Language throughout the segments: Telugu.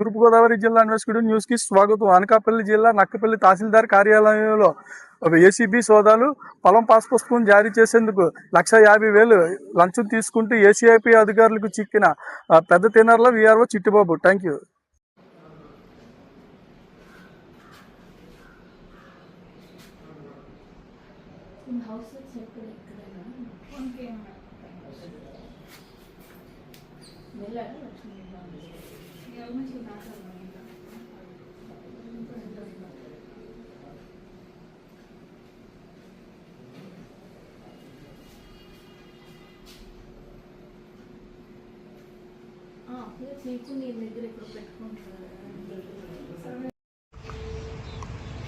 తూర్పుగోదావరి జిల్లా ఇన్వెస్టిగేటివ్ న్యూస్ కి స్వాగతం. అనకాపల్లి జిల్లా నక్కపల్లి తహసీల్దార్ కార్యాలయంలో ఏసీబీ సోదాలు పొలం పాస్ పుస్తకం జారీ చేసేందుకు 1,50,000 లంచం తీసుకుంటూ ఏసీఐపీ అధికారులకు చిక్కిన పెద్ద తినర్ల వీఆర్ఓ చిట్టిబాబు. Thank you.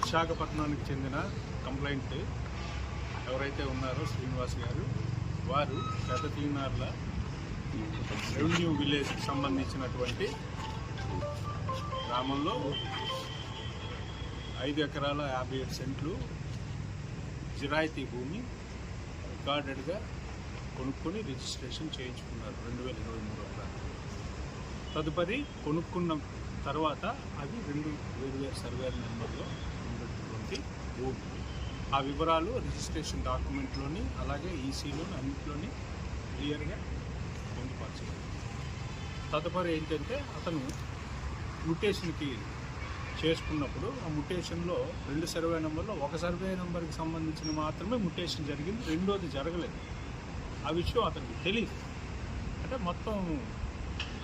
విశాఖపట్నానికి చెందిన కంప్లైంట్ ఎవరైతే ఉన్నారో శ్రీనివాస్ గారు, వారు పెద్ద తీనార్ల రెవెన్యూ విలేజ్కి సంబంధించినటువంటి గ్రామంలో 5 ఎకరాల 57 సెంట్లు జిరాయితీ భూమి రికార్డెడ్గా కొనుక్కొని రిజిస్ట్రేషన్ చేయించుకున్నారు 2023 తదుపరి కొనుక్కున్న తర్వాత అది 2 వేర్వేరు సర్వేల నెంబర్లో ఉన్నటువంటి భూమి. ఆ వివరాలు రిజిస్ట్రేషన్ డాక్యుమెంట్లోని అలాగే ఈసీలోని అన్నింటిలోని క్లియర్గా పొందుపరచారు. తదుపరి ఏంటంటే అతను మ్యుటేషన్కి చేసుకున్నప్పుడు ఆ మ్యుటేషన్లో 2 సర్వే నెంబర్లో 1 సర్వే నెంబర్కి సంబంధించిన మాత్రమే మ్యుటేషన్ జరిగింది, రెండోది జరగలేదు. ఆ విషయం అతనికి తెలియదు. అంటే మొత్తం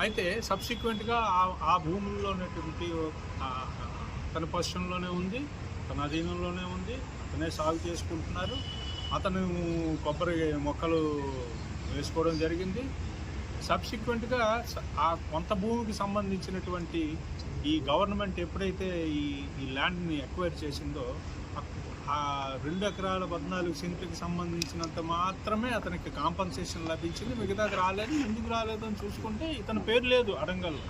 అయితే సబ్సిక్వెంట్గా ఆ భూముల్లో ఉన్నటువంటి తన పొజిషన్లోనే ఉంది, తన అధీనంలోనే ఉంది, అతనే సాగు చేసుకుంటున్నారు. అతను కొబ్బరి మొక్కలు వేసుకోవడం జరిగింది. సబ్సిక్వెంట్గా ఆ కొంత భూమికి సంబంధించినటువంటి ఈ గవర్నమెంట్ ఎప్పుడైతే ఈ ల్యాండ్ని ఎక్వైర్ చేసిందో ఆ 2 ఎకరాల 14 సెంట్లకి సంబంధించినంత మాత్రమే అతనికి కాంపన్సేషన్ లభించింది, మిగతాది రాలేదు. ఎందుకు రాలేదు అని చూసుకుంటే ఇతని పేరు లేదు అడంగల్లో.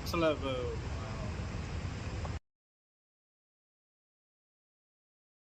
అసలు